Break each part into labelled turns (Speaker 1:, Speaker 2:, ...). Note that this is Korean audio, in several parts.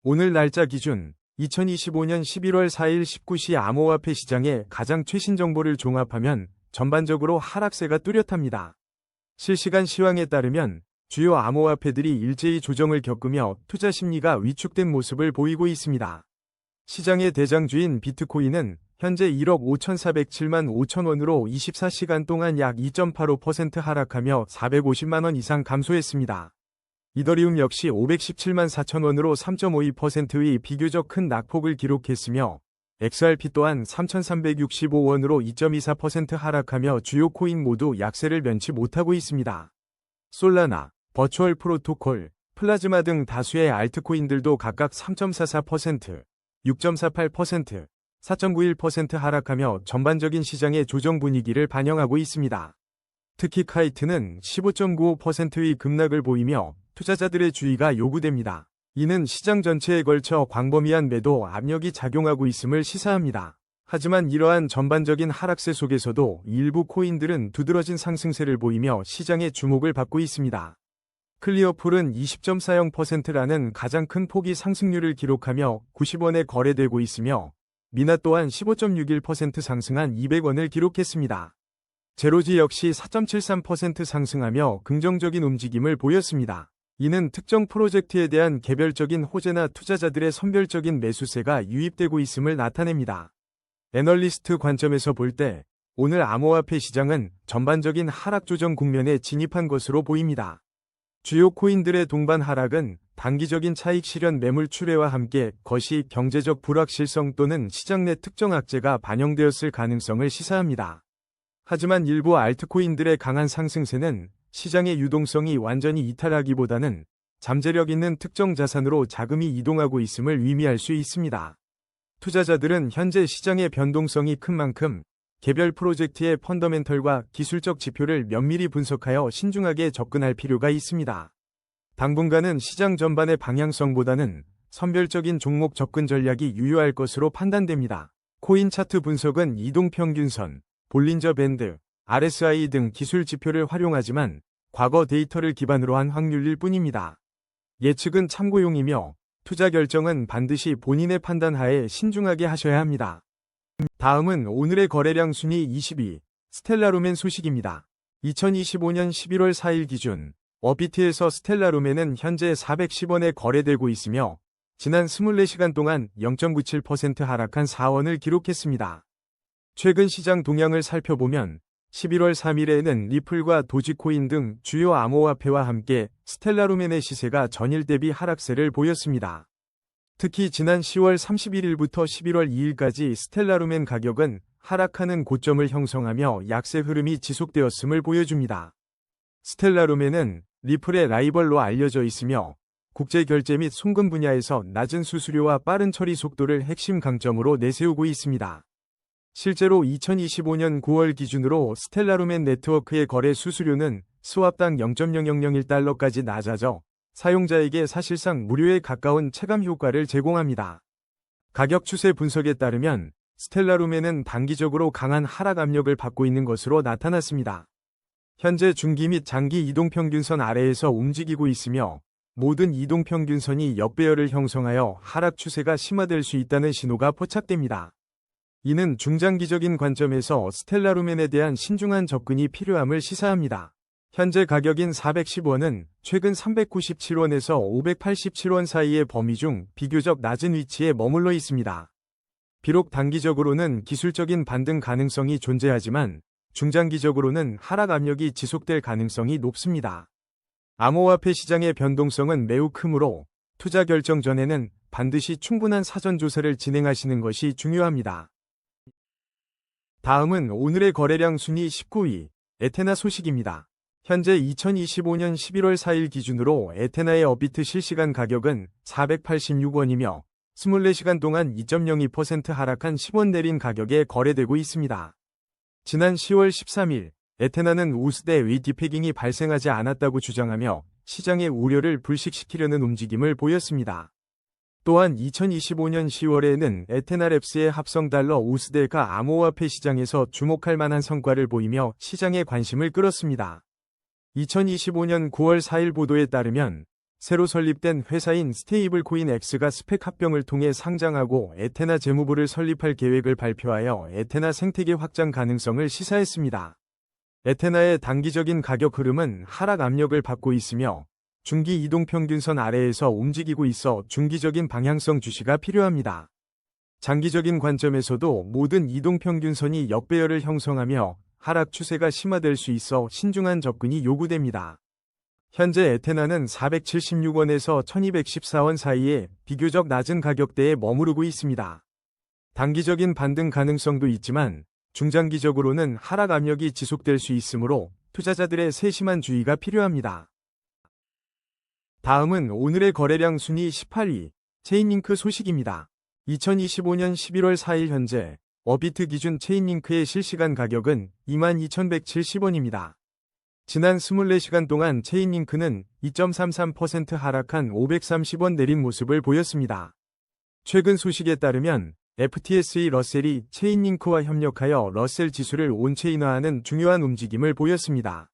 Speaker 1: 오늘 날짜 기준 2025년 11월 4일 19시 암호화폐 시장의 가장 최신 정보를 종합하면 전반적으로 하락세가 뚜렷합니다. 실시간 시황에 따르면 주요 암호화폐들이 일제히 조정을 겪으며 투자 심리가 위축된 모습을 보이고 있습니다. 시장의 대장주인 비트코인은 현재 1억 5,407만 5천 원으로 24시간 동안 약 2.85% 하락하며 450만 원 이상 감소했습니다. 이더리움 역시 517만 4천 원으로 3.52%의 비교적 큰 낙폭을 기록했으며 XRP 또한 3,365원으로 2.24% 하락하며 주요 코인 모두 약세를 면치 못하고 있습니다. 솔라나, 버추얼 프로토콜, 플라즈마 등 다수의 알트코인들도 각각 3.44%, 6.48%, 4.91% 하락하며 전반적인 시장의 조정 분위기를 반영하고 있습니다. 특히 카이트는 15.95%의 급락을 보이며 투자자들의 주의가 요구됩니다. 이는 시장 전체에 걸쳐 광범위한 매도 압력이 작용하고 있음을 시사합니다. 하지만 이러한 전반적인 하락세 속에서도 일부 코인들은 두드러진 상승세를 보이며 시장의 주목을 받고 있습니다. 클리어풀은 20.40%라는 가장 큰 폭의 상승률을 기록하며 90원에 거래되고 있으며 미나 또한 15.61% 상승한 200원을 기록했습니다. 제로지 역시 4.73% 상승하며 긍정적인 움직임을 보였습니다. 이는 특정 프로젝트에 대한 개별적인 호재나 투자자들의 선별적인 매수세가 유입되고 있음을 나타냅니다. 애널리스트 관점에서 볼 때 오늘 암호화폐 시장은 전반적인 하락 조정 국면에 진입한 것으로 보입니다. 주요 코인들의 동반 하락은 단기적인 차익 실현 매물 출회와 함께 거시 경제적 불확실성 또는 시장 내 특정 악재가 반영되었을 가능성을 시사합니다. 하지만 일부 알트코인들의 강한 상승세는 시장의 유동성이 완전히 이탈하기보다는 잠재력 있는 특정 자산으로 자금이 이동하고 있음을 의미할 수 있습니다. 투자자들은 현재 시장의 변동성이 큰 만큼 개별 프로젝트의 펀더멘털과 기술적 지표를 면밀히 분석하여 신중하게 접근할 필요가 있습니다. 당분간은 시장 전반의 방향성보다는 선별적인 종목 접근 전략이 유효할 것으로 판단됩니다. 코인 차트 분석은 이동평균선, 볼린저 밴드, RSI 등 기술 지표를 활용하지만 과거 데이터를 기반으로 한 확률일 뿐입니다. 예측은 참고용이며 투자 결정은 반드시 본인의 판단 하에 신중하게 하셔야 합니다. 다음은 오늘의 거래량 순위 22, 스텔라루멘 소식입니다. 2025년 11월 4일 기준 업비트에서 스텔라루멘은 현재 410원에 거래되고 있으며 지난 24시간 동안 0.97% 하락한 4원을 기록했습니다. 최근 시장 동향을 살펴보면 11월 3일에는 리플과 도지코인 등 주요 암호화폐와 함께 스텔라루멘의 시세가 전일 대비 하락세를 보였습니다. 특히 지난 10월 31일부터 11월 2일까지 스텔라루멘 가격은 하락하는 고점을 형성하며 약세 흐름이 지속되었음을 보여줍니다. 스텔라루멘은 리플의 라이벌로 알려져 있으며 국제 결제 및 송금 분야에서 낮은 수수료와 빠른 처리 속도를 핵심 강점으로 내세우고 있습니다. 실제로 2025년 9월 기준으로 스텔라루멘 네트워크의 거래 수수료는 스왑당 0.0001달러까지 낮아져 사용자에게 사실상 무료에 가까운 체감 효과를 제공합니다. 가격 추세 분석에 따르면 스텔라루멘은 단기적으로 강한 하락 압력을 받고 있는 것으로 나타났습니다. 현재 중기 및 장기 이동평균선 아래에서 움직이고 있으며 모든 이동평균선이 역배열을 형성하여 하락 추세가 심화될 수 있다는 신호가 포착됩니다. 이는 중장기적인 관점에서 스텔라루멘에 대한 신중한 접근이 필요함을 시사합니다. 현재 가격인 410원은 최근 397원에서 587원 사이의 범위 중 비교적 낮은 위치에 머물러 있습니다. 비록 단기적으로는 기술적인 반등 가능성이 존재하지만 중장기적으로는 하락 압력이 지속될 가능성이 높습니다. 암호화폐 시장의 변동성은 매우 크므로 투자 결정 전에는 반드시 충분한 사전 조사를 진행하시는 것이 중요합니다. 다음은 오늘의 거래량 순위 19위, 에테나 소식입니다. 현재 2025년 11월 4일 기준으로 에테나의 업비트 실시간 가격은 486원이며 24시간 동안 2.02% 하락한 10원 내린 가격에 거래되고 있습니다. 지난 10월 13일, 에테나는 우스대의 디패깅이 발생하지 않았다고 주장하며 시장의 우려를 불식시키려는 움직임을 보였습니다. 또한 2025년 10월에는 에테나랩스의 합성 달러 우스대가 암호화폐 시장에서 주목할 만한 성과를 보이며 시장의 관심을 끌었습니다. 2025년 9월 4일 보도에 따르면 새로 설립된 회사인 스테이블코인 X가 스펙 합병을 통해 상장하고 에테나 재무부를 설립할 계획을 발표하여 에테나 생태계 확장 가능성을 시사했습니다. 에테나의 단기적인 가격 흐름은 하락 압력을 받고 있으며 중기 이동평균선 아래에서 움직이고 있어 중기적인 방향성 주시가 필요합니다. 장기적인 관점에서도 모든 이동평균선이 역배열을 형성하며 하락 추세가 심화될 수 있어 신중한 접근이 요구됩니다. 현재 에테나는 476원에서 1214원 사이에 비교적 낮은 가격대에 머무르고 있습니다. 단기적인 반등 가능성도 있지만 중장기적으로는 하락 압력이 지속될 수 있으므로 투자자들의 세심한 주의가 필요합니다. 다음은 오늘의 거래량 순위 18위, 체인링크 소식입니다. 2025년 11월 4일 현재 어비트 기준 체인링크의 실시간 가격은 22,170원입니다. 지난 24시간 동안 체인링크는 2.33% 하락한 530원 내린 모습을 보였습니다. 최근 소식에 따르면 FTSE 러셀이 체인링크와 협력하여 러셀 지수를 온체인화하는 중요한 움직임을 보였습니다.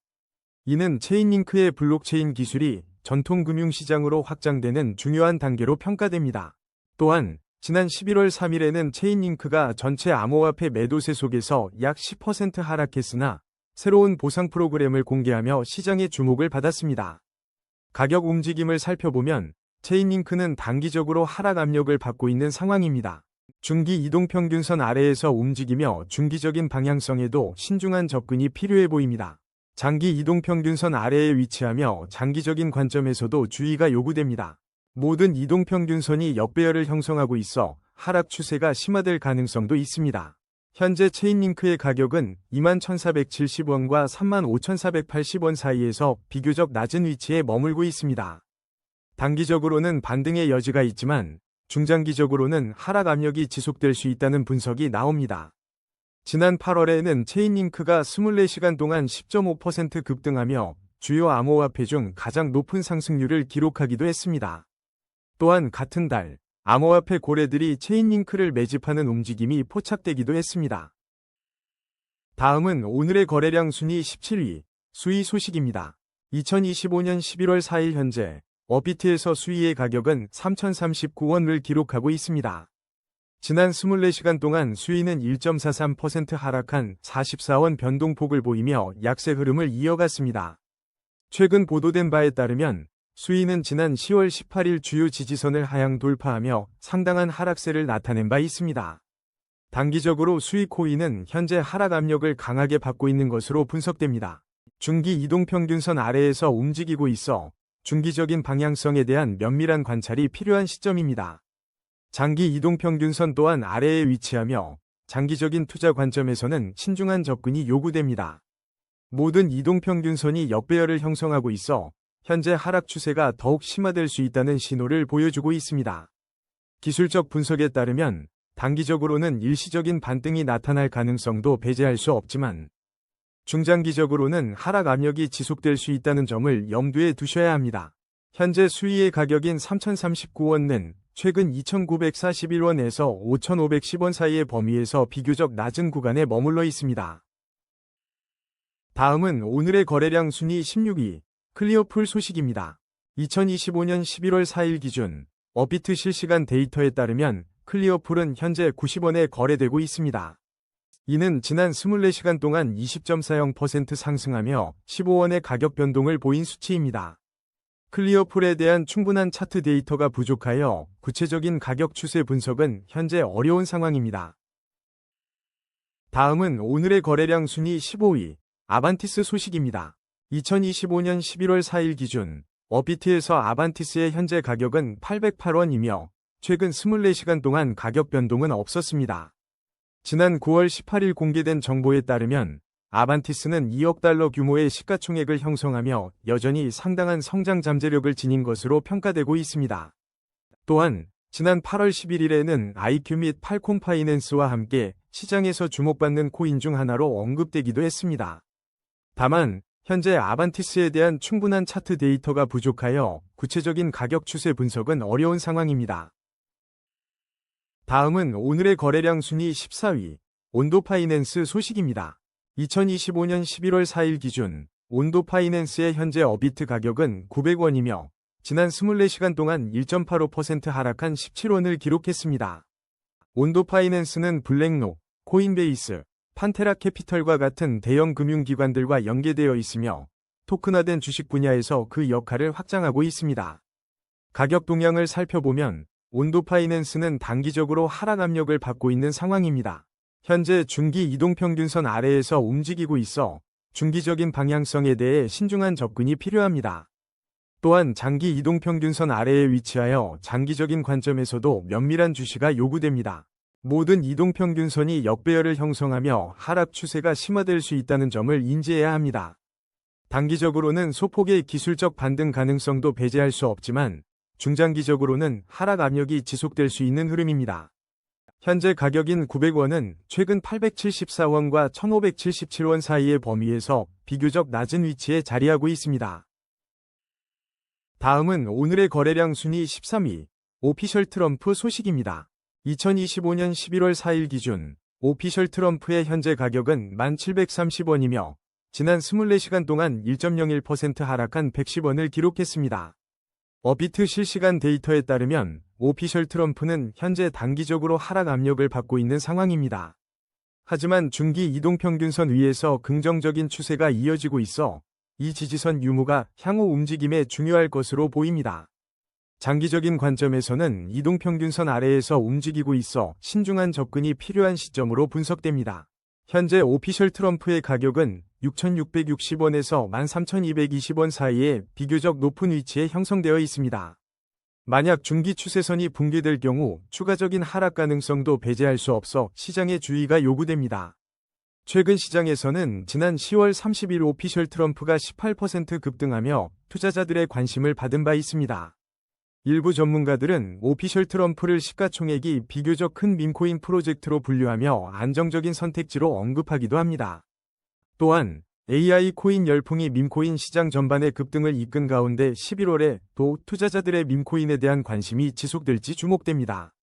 Speaker 1: 이는 체인링크의 블록체인 기술이 전통 금융시장으로 확장되는 중요한 단계로 평가됩니다. 또한 지난 11월 3일에는 체인링크가 전체 암호화폐 매도세 속에서 약 10% 하락했으나 새로운 보상 프로그램을 공개하며 시장의 주목을 받았습니다. 가격 움직임을 살펴보면 체인링크는 단기적으로 하락 압력을 받고 있는 상황입니다. 중기 이동평균선 아래에서 움직이며 중기적인 방향성에도 신중한 접근이 필요해 보입니다. 장기 이동평균선 아래에 위치하며 장기적인 관점에서도 주의가 요구됩니다. 모든 이동평균선이 역배열을 형성하고 있어 하락 추세가 심화될 가능성도 있습니다. 현재 체인링크의 가격은 21,470원과 35,480원 사이에서 비교적 낮은 위치에 머물고 있습니다. 단기적으로는 반등의 여지가 있지만 중장기적으로는 하락 압력이 지속될 수 있다는 분석이 나옵니다. 지난 8월에는 체인링크가 24시간 동안 10.5% 급등하며 주요 암호화폐 중 가장 높은 상승률을 기록하기도 했습니다. 또한 같은 달 암호화폐 고래들이 체인링크를 매집하는 움직임이 포착되기도 했습니다. 다음은 오늘의 거래량 순위 17위, 수위 소식입니다. 2025년 11월 4일 현재 어비트에서 수위의 가격은 3,039원을 기록하고 있습니다. 지난 24시간 동안 수위는 1.43% 하락한 44원 변동폭을 보이며 약세 흐름을 이어갔습니다. 최근 보도된 바에 따르면 수위는 지난 10월 18일 주요 지지선을 하향 돌파하며 상당한 하락세를 나타낸 바 있습니다. 단기적으로 수위 코인은 현재 하락 압력을 강하게 받고 있는 것으로 분석됩니다. 중기 이동평균선 아래에서 움직이고 있어 중기적인 방향성에 대한 면밀한 관찰이 필요한 시점입니다. 장기 이동평균선 또한 아래에 위치하며 장기적인 투자 관점에서는 신중한 접근이 요구됩니다. 모든 이동평균선이 역배열을 형성하고 있어 현재 하락 추세가 더욱 심화될 수 있다는 신호를 보여주고 있습니다. 기술적 분석에 따르면 단기적으로는 일시적인 반등이 나타날 가능성도 배제할 수 없지만 중장기적으로는 하락 압력이 지속될 수 있다는 점을 염두에 두셔야 합니다. 현재 수위의 가격인 3,039원은 최근 2,941원에서 5,510원 사이의 범위에서 비교적 낮은 구간에 머물러 있습니다. 다음은 오늘의 거래량 순위 16위, 클리어풀 소식입니다. 2025년 11월 4일 기준 어비트 실시간 데이터에 따르면 클리어풀은 현재 90원에 거래되고 있습니다. 이는 지난 24시간 동안 20.40% 상승하며 15원의 가격 변동을 보인 수치입니다. 클리어풀에 대한 충분한 차트 데이터가 부족하여 구체적인 가격 추세 분석은 현재 어려운 상황입니다. 다음은 오늘의 거래량 순위 15위, 아반티스 소식입니다. 2025년 11월 4일 기준 어비트에서 아반티스의 현재 가격은 808원이며 최근 24시간 동안 가격 변동은 없었습니다. 지난 9월 18일 공개된 정보에 따르면 아반티스는 2억 달러 규모의 시가총액을 형성하며 여전히 상당한 성장 잠재력을 지닌 것으로 평가되고 있습니다. 또한 지난 8월 11일에는 IQ 및 팔콤 파이낸스와 함께 시장에서 주목받는 코인 중 하나로 언급되기도 했습니다. 다만 현재 아반티스에 대한 충분한 차트 데이터가 부족하여 구체적인 가격 추세 분석은 어려운 상황입니다. 다음은 오늘의 거래량 순위 14위, 온도 파이낸스 소식입니다. 2025년 11월 4일 기준 온도 파이낸스의 현재 어비트 가격은 900원이며 지난 24시간 동안 1.85% 하락한 17원을 기록했습니다. 온도 파이낸스는 블랙록, 코인베이스, 판테라 캐피털과 같은 대형 금융기관들과 연계되어 있으며 토큰화된 주식 분야에서 그 역할을 확장하고 있습니다. 가격 동향을 살펴보면 온도 파이낸스는 단기적으로 하락 압력을 받고 있는 상황입니다. 현재 중기 이동평균선 아래에서 움직이고 있어 중기적인 방향성에 대해 신중한 접근이 필요합니다. 또한 장기 이동평균선 아래에 위치하여 장기적인 관점에서도 면밀한 주시가 요구됩니다. 모든 이동평균선이 역배열을 형성하며 하락 추세가 심화될 수 있다는 점을 인지해야 합니다. 단기적으로는 소폭의 기술적 반등 가능성도 배제할 수 없지만 중장기적으로는 하락 압력이 지속될 수 있는 흐름입니다. 현재 가격인 900원은 최근 874원과 1577원 사이의 범위에서 비교적 낮은 위치에 자리하고 있습니다. 다음은 오늘의 거래량 순위 13위, 오피셜 트럼프 소식입니다. 2025년 11월 4일 기준 오피셜 트럼프의 현재 가격은 1730원이며 지난 24시간 동안 1.01% 하락한 110원을 기록했습니다. 업비트 실시간 데이터에 따르면 오피셜 트럼프는 현재 단기적으로 하락 압력을 받고 있는 상황입니다. 하지만 중기 이동평균선 위에서 긍정적인 추세가 이어지고 있어 이 지지선 유무가 향후 움직임에 중요할 것으로 보입니다. 장기적인 관점에서는 이동평균선 아래에서 움직이고 있어 신중한 접근이 필요한 시점으로 분석됩니다. 현재 오피셜 트럼프의 가격은 6,660원에서 13,220원 사이에 비교적 높은 위치에 형성되어 있습니다. 만약 중기 추세선이 붕괴될 경우 추가적인 하락 가능성도 배제할 수 없어 시장의 주의가 요구됩니다. 최근 시장에서는 지난 10월 30일 오피셜 트럼프가 18% 급등하며 투자자들의 관심을 받은 바 있습니다. 일부 전문가들은 오피셜 트럼프를 시가총액이 비교적 큰 밈코인 프로젝트로 분류하며 안정적인 선택지로 언급하기도 합니다. 또한 AI 코인 열풍이 밈코인 시장 전반의 급등을 이끈 가운데 11월에 또 투자자들의 밈코인에 대한 관심이 지속될지 주목됩니다.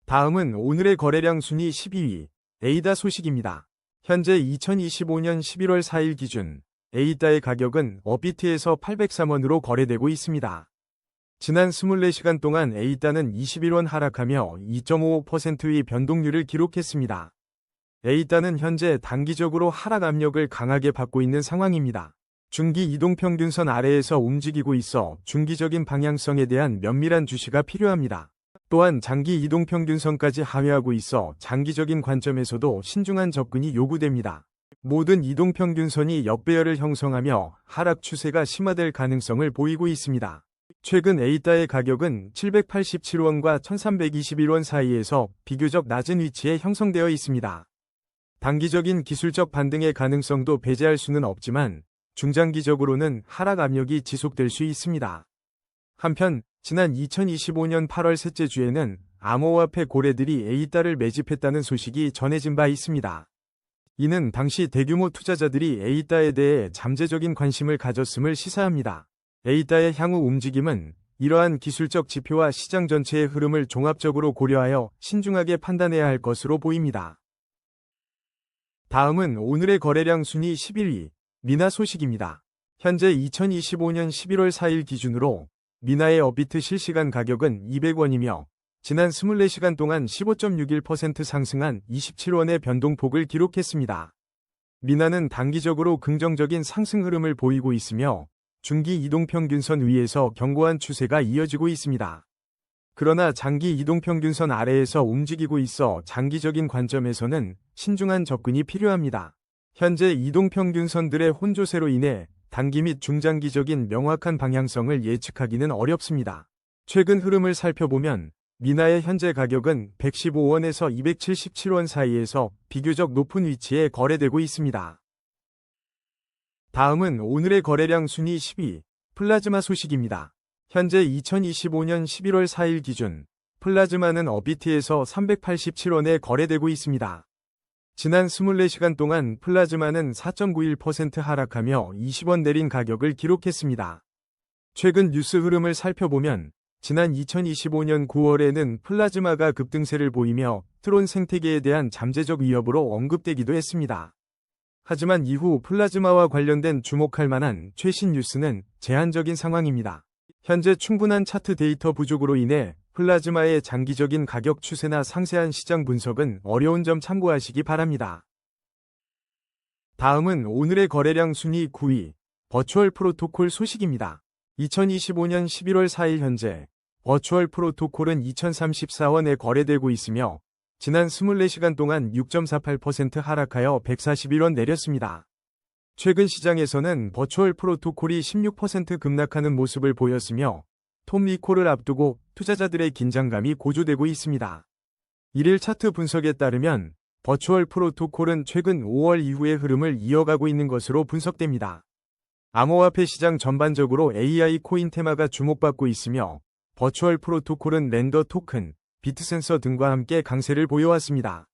Speaker 1: 다음은 오늘의 거래량 순위 12위, 에이다 소식입니다. 현재 2025년 11월 4일 기준 에이다의 가격은 업비트에서 803원으로 거래되고 있습니다. 지난 24시간 동안 에이다는 21원 하락하며 2.55%의 변동률을 기록했습니다. 에이다는 현재 단기적으로 하락 압력을 강하게 받고 있는 상황입니다. 중기 이동평균선 아래에서 움직이고 있어 중기적인 방향성에 대한 면밀한 주시가 필요합니다. 또한 장기 이동평균선까지 하회하고 있어 장기적인 관점에서도 신중한 접근이 요구됩니다. 모든 이동평균선이 역배열을 형성하며 하락 추세가 심화될 가능성을 보이고 있습니다. 최근 에이다의 가격은 787원과 1321원 사이에서 비교적 낮은 위치에 형성되어 있습니다. 단기적인 기술적 반등의 가능성도 배제할 수는 없지만 중장기적으로는 하락 압력이 지속될 수 있습니다. 한편 지난 2025년 8월 셋째 주에는 암호화폐 고래들이 에이다를 매집했다는 소식이 전해진 바 있습니다. 이는 당시 대규모 투자자들이 에이다에 대해 잠재적인 관심을 가졌음을 시사합니다. 에이다의 향후 움직임은 이러한 기술적 지표와 시장 전체의 흐름을 종합적으로 고려하여 신중하게 판단해야 할 것으로 보입니다. 다음은 오늘의 거래량 순위 11위, 미나 소식입니다. 현재 2025년 11월 4일 기준으로 미나의 업비트 실시간 가격은 200원이며 지난 24시간 동안 15.61% 상승한 27원의 변동폭을 기록했습니다. 미나는 단기적으로 긍정적인 상승 흐름을 보이고 있으며 중기 이동평균선 위에서 견고한 추세가 이어지고 있습니다. 그러나 장기 이동평균선 아래에서 움직이고 있어 장기적인 관점에서는 신중한 접근이 필요합니다. 현재 이동평균선들의 혼조세로 인해 단기 및 중장기적인 명확한 방향성을 예측하기는 어렵습니다. 최근 흐름을 살펴보면 미나의 현재 가격은 115원에서 277원 사이에서 비교적 높은 위치에 거래되고 있습니다. 다음은 오늘의 거래량 순위 10위, 플라즈마 소식입니다. 현재 2025년 11월 4일 기준 플라즈마는 업비트에서 387원에 거래되고 있습니다. 지난 24시간 동안 플라즈마는 4.91% 하락하며 20원 내린 가격을 기록했습니다. 최근 뉴스 흐름을 살펴보면 지난 2025년 9월에는 플라즈마가 급등세를 보이며 트론 생태계에 대한 잠재적 위협으로 언급되기도 했습니다. 하지만 이후 플라즈마와 관련된 주목할 만한 최신 뉴스는 제한적인 상황입니다. 현재 충분한 차트 데이터 부족으로 인해 플라즈마의 장기적인 가격 추세나 상세한 시장 분석은 어려운 점 참고하시기 바랍니다. 다음은 오늘의 거래량 순위 9위, 버추얼 프로토콜 소식입니다. 2025년 11월 4일 현재 버추얼 프로토콜은 2034원에 거래되고 있으며 지난 24시간 동안 6.48% 하락하여 141원 내렸습니다. 최근 시장에서는 버추얼 프로토콜이 16% 급락하는 모습을 보였으며 톰 리콜을 앞두고 투자자들의 긴장감이 고조되고 있습니다. 일일 차트 분석에 따르면 버추얼 프로토콜은 최근 5월 이후의 흐름을 이어가고 있는 것으로 분석됩니다. 암호화폐 시장 전반적으로 AI 코인 테마가 주목받고 있으며 버추얼 프로토콜은 렌더 토큰, 비트센서 등과 함께 강세를 보여왔습니다.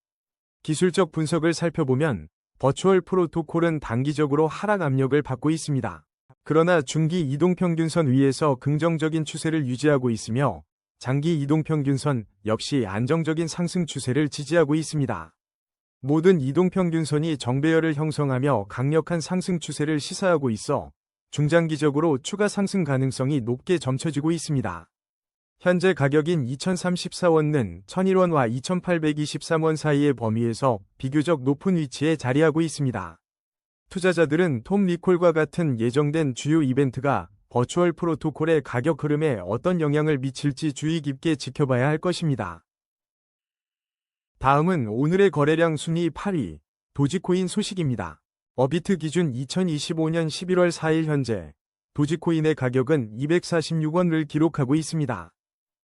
Speaker 1: 기술적 분석을 살펴보면 버추얼 프로토콜은 단기적으로 하락 압력을 받고 있습니다. 그러나 중기 이동평균선 위에서 긍정적인 추세를 유지하고 있으며 장기 이동평균선 역시 안정적인 상승 추세를 지지하고 있습니다. 모든 이동평균선이 정배열을 형성하며 강력한 상승 추세를 시사하고 있어 중장기적으로 추가 상승 가능성이 높게 점쳐지고 있습니다. 현재 가격인 2034원은 1001원과 2823원 사이의 범위에서 비교적 높은 위치에 자리하고 있습니다. 투자자들은 톰 리콜과 같은 예정된 주요 이벤트가 버추얼 프로토콜의 가격 흐름에 어떤 영향을 미칠지 주의 깊게 지켜봐야 할 것입니다. 다음은 오늘의 거래량 순위 8위, 도지코인 소식입니다. 어비트 기준 2025년 11월 4일 현재 도지코인의 가격은 246원을 기록하고 있습니다.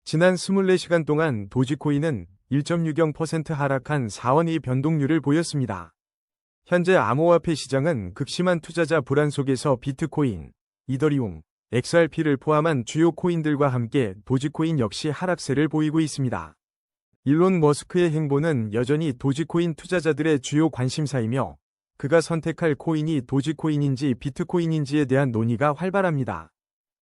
Speaker 1: 지난 24시간 동안 도지코인은 1.60% 하락한 4원의 변동률을 보였습니다. 현재 암호화폐 시장은 극심한 투자자 불안 속에서 비트코인, 이더리움, XRP를 포함한 주요 코인들과 함께 도지코인 역시 하락세를 보이고 있습니다. 일론 머스크의 행보는 여전히 도지코인 투자자들의 주요 관심사이며 그가 선택할 코인이 도지코인인지 비트코인인지에 대한 논의가 활발합니다.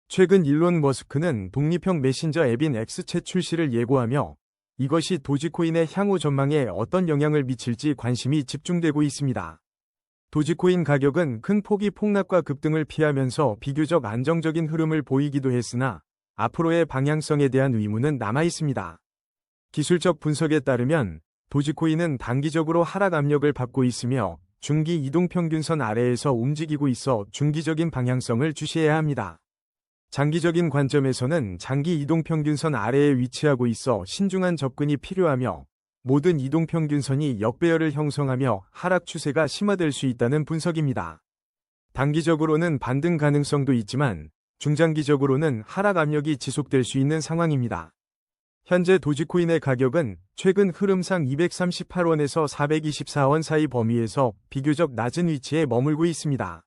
Speaker 1: 최근 일론 머스크는 독립형 메신저 앱인 X챗 출시를 예고하며 이것이 도지코인의 향후 전망에 어떤 영향을 미칠지 관심이 집중되고 있습니다. 도지코인 가격은 큰 폭의 폭락과 급등을 피하면서 비교적 안정적인 흐름을 보이기도 했으나 앞으로의 방향성에 대한 의문은 남아 있습니다. 기술적 분석에 따르면 도지코인은 단기적으로 하락 압력을 받고 있으며 중기 이동평균선 아래에서 움직이고 있어 중기적인 방향성을 주시해야 합니다. 장기적인 관점에서는 장기 이동평균선 아래에 위치하고 있어 신중한 접근이 필요하며 모든 이동평균선이 역배열을 형성하며 하락 추세가 심화될 수 있다는 분석입니다. 단기적으로는 반등 가능성도 있지만 중장기적으로는 하락 압력이 지속될 수 있는 상황입니다. 현재 도지코인의 가격은 최근 흐름상 238원에서 424원 사이 범위에서 비교적 낮은 위치에 머물고 있습니다.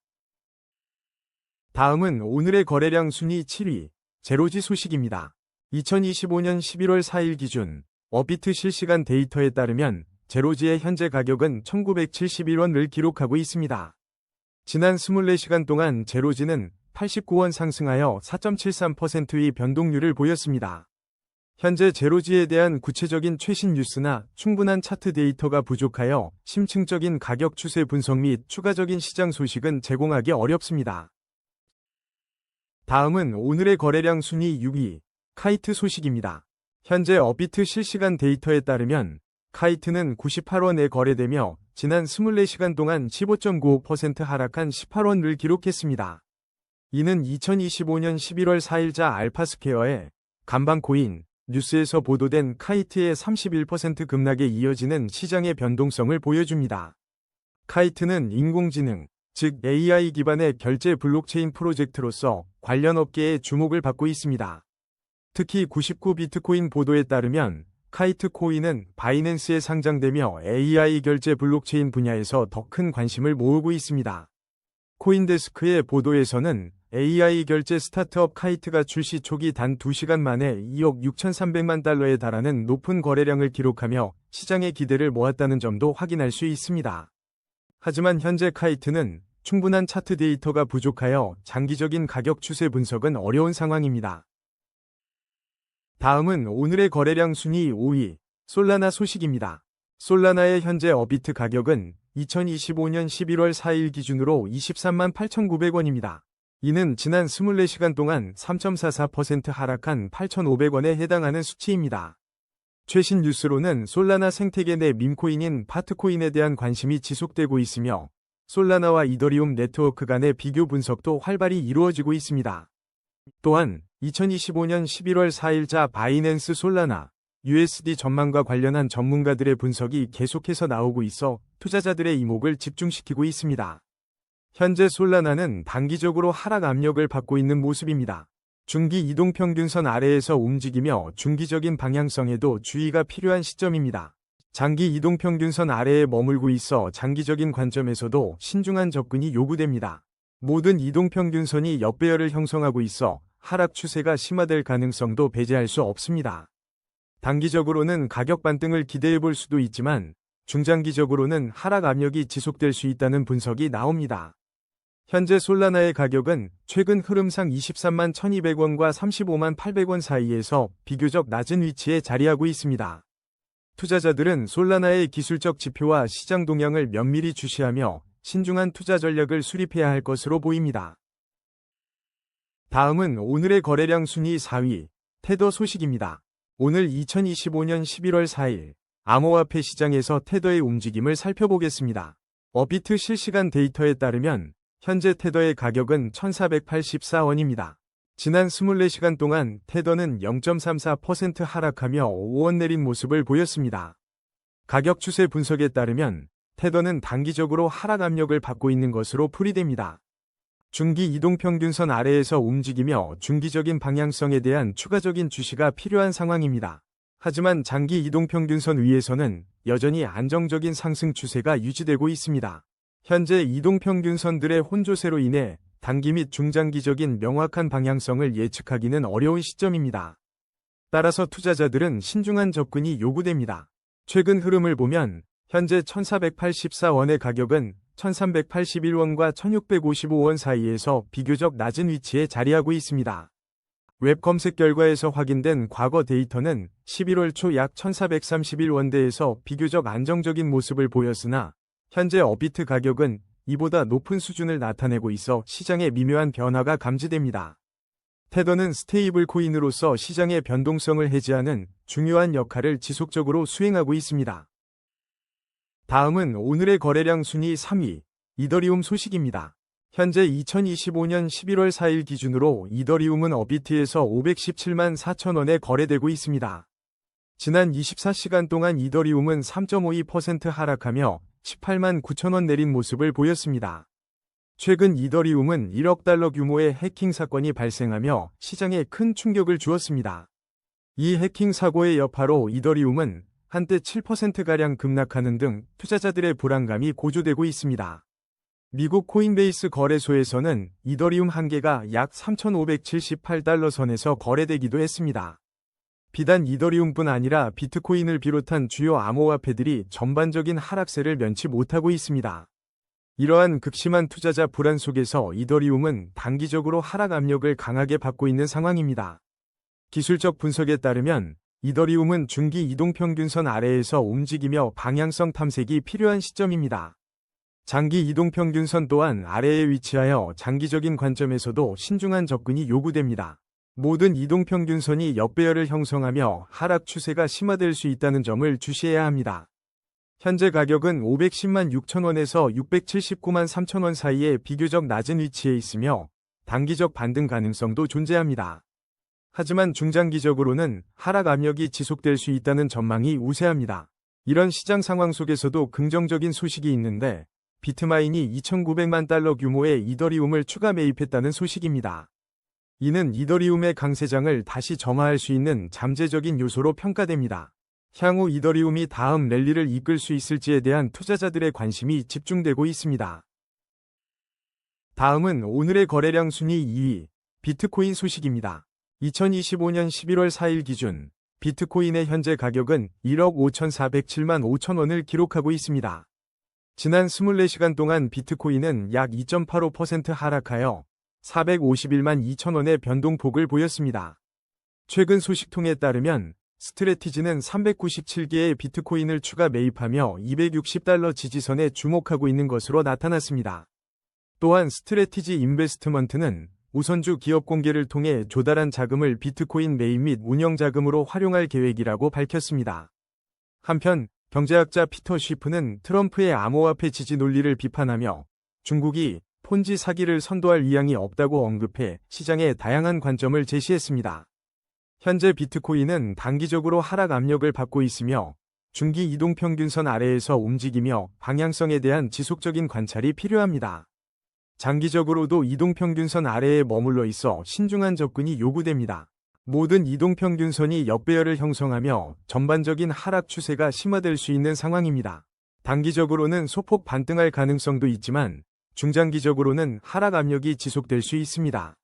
Speaker 1: 다음은 오늘의 거래량 순위 7위, 제로지 소식입니다. 2025년 11월 4일 기준 어비트 실시간 데이터에 따르면 제로지의 현재 가격은 1971원을 기록하고 있습니다. 지난 24시간 동안 제로지는 89원 상승하여 4.73%의 변동률을 보였습니다. 현재 제로지에 대한 구체적인 최신 뉴스나 충분한 차트 데이터가 부족하여 심층적인 가격 추세 분석 및 추가적인 시장 소식은 제공하기 어렵습니다. 다음은 오늘의 거래량 순위 6위, 카이트 소식입니다. 현재 어비트 실시간 데이터에 따르면 카이트는 98원에 거래되며 지난 24시간 동안 15.95% 하락한 18원을 기록했습니다. 이는 2025년 11월 4일자 알파스퀘어의 간방코인 뉴스에서 보도된 카이트의 31% 급락에 이어지는 시장의 변동성을 보여줍니다. 카이트는 인공지능, 즉 AI 기반의 결제 블록체인 프로젝트로서 관련 업계의 주목을 받고 있습니다. 특히 99비트코인 보도에 따르면 카이트 코인은 바이낸스에 상장되며 AI 결제 블록체인 분야에서 더 큰 관심을 모으고 있습니다. 코인데스크의 보도에서는 AI 결제 스타트업 카이트가 출시 초기 단 2시간 만에 2억 6,300만 달러에 달하는 높은 거래량을 기록하며 시장의 기대를 모았다는 점도 확인할 수 있습니다. 하지만 현재 카이트는 충분한 차트 데이터가 부족하여 장기적인 가격 추세 분석은 어려운 상황입니다. 다음은 오늘의 거래량 순위 5위, 솔라나 소식입니다. 솔라나의 현재 어비트 가격은 2025년 11월 4일 기준으로 23만 8,900원입니다. 이는 지난 24시간 동안 3.44% 하락한 8,500원에 해당하는 수치입니다. 최신 뉴스로는 솔라나 생태계 내 밈코인인 파트코인에 대한 관심이 지속되고 있으며 솔라나와 이더리움 네트워크 간의 비교 분석도 활발히 이루어지고 있습니다. 또한 2025년 11월 4일자 바이낸스 솔라나 USD 전망과 관련한 전문가들의 분석이 계속해서 나오고 있어 투자자들의 이목을 집중시키고 있습니다. 현재 솔라나는 단기적으로 하락 압력을 받고 있는 모습입니다. 중기 이동평균선 아래에서 움직이며 중기적인 방향성에도 주의가 필요한 시점입니다. 장기 이동평균선 아래에 머물고 있어 장기적인 관점에서도 신중한 접근이 요구됩니다. 모든 이동평균선이 역배열을 형성하고 있어 하락 추세가 심화될 가능성도 배제할 수 없습니다. 단기적으로는 가격 반등을 기대해 볼 수도 있지만 중장기적으로는 하락 압력이 지속될 수 있다는 분석이 나옵니다. 현재 솔라나의 가격은 최근 흐름상 23만 1200원과 35만 800원 사이에서 비교적 낮은 위치에 자리하고 있습니다. 투자자들은 솔라나의 기술적 지표와 시장 동향을 면밀히 주시하며 신중한 투자 전략을 수립해야 할 것으로 보입니다. 다음은 오늘의 거래량 순위 4위, 테더 소식입니다. 오늘 2025년 11월 4일 암호화폐 시장에서 테더의 움직임을 살펴보겠습니다. 업비트 실시간 데이터에 따르면 현재 테더의 가격은 1,484원입니다. 지난 24시간 동안 테더는 0.34% 하락하며 5원 내린 모습을 보였습니다. 가격 추세 분석에 따르면 테더는 단기적으로 하락 압력을 받고 있는 것으로 풀이됩니다. 중기 이동평균선 아래에서 움직이며 중기적인 방향성에 대한 추가적인 주시가 필요한 상황입니다. 하지만 장기 이동평균선 위에서는 여전히 안정적인 상승 추세가 유지되고 있습니다. 현재 이동평균선들의 혼조세로 인해 단기 및 중장기적인 명확한 방향성을 예측하기는 어려운 시점입니다. 따라서 투자자들은 신중한 접근이 요구됩니다. 최근 흐름을 보면 현재 1,484원의 가격은 1,381원과 1,655원 사이에서 비교적 낮은 위치에 자리하고 있습니다. 웹 검색 결과에서 확인된 과거 데이터는 11월 초 약 1,431원대에서 비교적 안정적인 모습을 보였으나 현재 업비트 가격은 이보다 높은 수준을 나타내고 있어 시장에 미묘한 변화가 감지됩니다. 테더는 스테이블 코인으로서 시장의 변동성을 해지하는 중요한 역할을 지속적으로 수행하고 있습니다. 다음은 오늘의 거래량 순위 3위, 이더리움 소식입니다. 현재 2025년 11월 4일 기준으로 이더리움은 업비트에서 517만 4천원에 거래되고 있습니다. 지난 24시간 동안 이더리움은 3.52% 하락하며 18만 9천원 내린 모습을 보였습니다. 최근 이더리움은 1억 달러 규모의 해킹 사건이 발생하며 시장에 큰 충격을 주었습니다. 이 해킹 사고의 여파로 이더리움은 한때 7%가량 급락하는 등 투자자들의 불안감이 고조되고 있습니다. 미국 코인베이스 거래소에서는 이더리움 한 개가 약 3,578달러 선에서 거래되기도 했습니다. 비단 이더리움뿐 아니라 비트코인을 비롯한 주요 암호화폐들이 전반적인 하락세를 면치 못하고 있습니다. 이러한 극심한 투자자 불안 속에서 이더리움은 단기적으로 하락 압력을 강하게 받고 있는 상황입니다. 기술적 분석에 따르면 이더리움은 중기 이동평균선 아래에서 움직이며 방향성 탐색이 필요한 시점입니다. 장기 이동평균선 또한 아래에 위치하여 장기적인 관점에서도 신중한 접근이 요구됩니다. 모든 이동평균선이 역배열을 형성하며 하락 추세가 심화될 수 있다는 점을 주시해야 합니다. 현재 가격은 510만 6천원에서 679만 3천원 사이에 비교적 낮은 위치에 있으며 단기적 반등 가능성도 존재합니다. 하지만 중장기적으로는 하락 압력이 지속될 수 있다는 전망이 우세합니다. 이런 시장 상황 속에서도 긍정적인 소식이 있는데 비트마인이 2,900만 달러 규모의 이더리움을 추가 매입했다는 소식입니다. 이는 이더리움의 강세장을 다시 정화할 수 있는 잠재적인 요소로 평가됩니다. 향후 이더리움이 다음 랠리를 이끌 수 있을지에 대한 투자자들의 관심이 집중되고 있습니다. 다음은 오늘의 거래량 순위 2위, 비트코인 소식입니다. 2025년 11월 4일 기준 비트코인의 현재 가격은 1억 5,407만 5천원을 기록하고 있습니다. 지난 24시간 동안 비트코인은 약 2.85% 하락하여 451만 2천원의 변동폭을 보였습니다. 최근 소식통에 따르면 스트래티지는 397개의 비트코인을 추가 매입하며 260달러 지지선에 주목하고 있는 것으로 나타났습니다. 또한 스트래티지 인베스트먼트는 우선주 기업 공개를 통해 조달한 자금을 비트코인 매입 및 운영 자금으로 활용할 계획이라고 밝혔습니다. 한편 경제학자 피터 쉬프는 트럼프의 암호화폐 지지 논리를 비판하며 중국이 폰지 사기를 선도할 의향이 없다고 언급해 시장에 다양한 관점을 제시했습니다. 현재 비트코인은 단기적으로 하락 압력을 받고 있으며 중기 이동평균선 아래에서 움직이며 방향성에 대한 지속적인 관찰이 필요합니다. 장기적으로도 이동평균선 아래에 머물러 있어 신중한 접근이 요구됩니다. 모든 이동평균선이 역배열을 형성하며 전반적인 하락 추세가 심화될 수 있는 상황입니다. 단기적으로는 소폭 반등할 가능성도 있지만 중장기적으로는 하락 압력이 지속될 수 있습니다.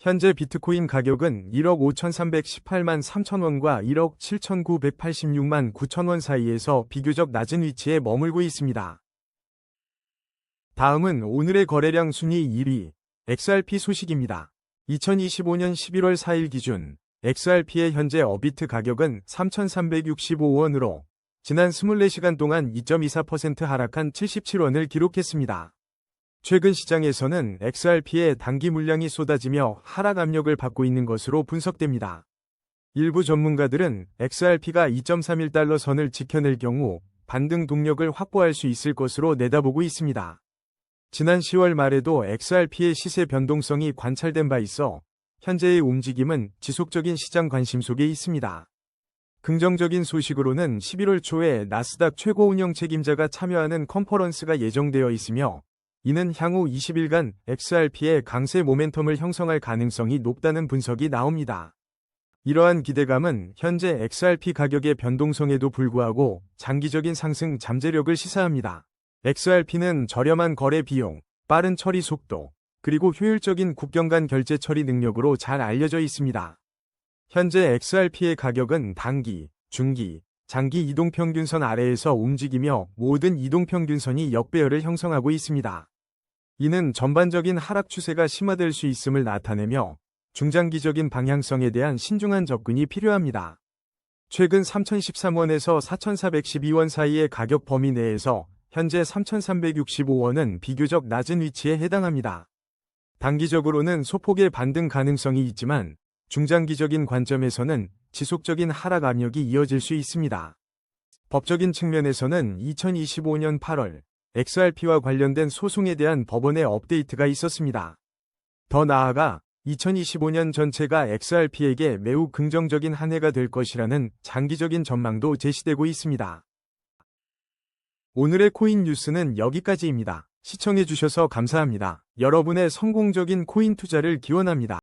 Speaker 1: 현재 비트코인 가격은 1억 5,318만 3천원과 1억 7,986만 9천원 사이에서 비교적 낮은 위치에 머물고 있습니다. 다음은 오늘의 거래량 순위 1위, XRP 소식입니다. 2025년 11월 4일 기준 XRP의 현재 어비트 가격은 3,365원으로 지난 24시간 동안 2.24% 하락한 77원을 기록했습니다. 최근 시장에서는 XRP의 단기 물량이 쏟아지며 하락 압력을 받고 있는 것으로 분석됩니다. 일부 전문가들은 XRP가 2.31달러 선을 지켜낼 경우 반등 동력을 확보할 수 있을 것으로 내다보고 있습니다. 지난 10월 말에도 XRP의 시세 변동성이 관찰된 바 있어 현재의 움직임은 지속적인 시장 관심 속에 있습니다. 긍정적인 소식으로는 11월 초에 나스닥 최고 운영 책임자가 참여하는 컨퍼런스가 예정되어 있으며 이는 향후 20일간 XRP의 강세 모멘텀을 형성할 가능성이 높다는 분석이 나옵니다. 이러한 기대감은 현재 XRP 가격의 변동성에도 불구하고 장기적인 상승 잠재력을 시사합니다. XRP는 저렴한 거래 비용, 빠른 처리 속도, 그리고 효율적인 국경 간 결제 처리 능력으로 잘 알려져 있습니다. 현재 XRP의 가격은 단기, 중기, 장기 이동평균선 아래에서 움직이며 모든 이동평균선이 역배열을 형성하고 있습니다. 이는 전반적인 하락 추세가 심화될 수 있음을 나타내며 중장기적인 방향성에 대한 신중한 접근이 필요합니다. 최근 3,013원에서 4,412원 사이의 가격 범위 내에서 현재 3,365원은 비교적 낮은 위치에 해당합니다. 단기적으로는 소폭의 반등 가능성이 있지만 중장기적인 관점에서는 지속적인 하락 압력이 이어질 수 있습니다. 법적인 측면에서는 2025년 8월 XRP와 관련된 소송에 대한 법원의 업데이트가 있었습니다. 더 나아가 2025년 전체가 XRP에게 매우 긍정적인 한 해가 될 것이라는 장기적인 전망도 제시되고 있습니다. 오늘의 코인 뉴스는 여기까지입니다. 시청해주셔서 감사합니다. 여러분의 성공적인 코인 투자를 기원합니다.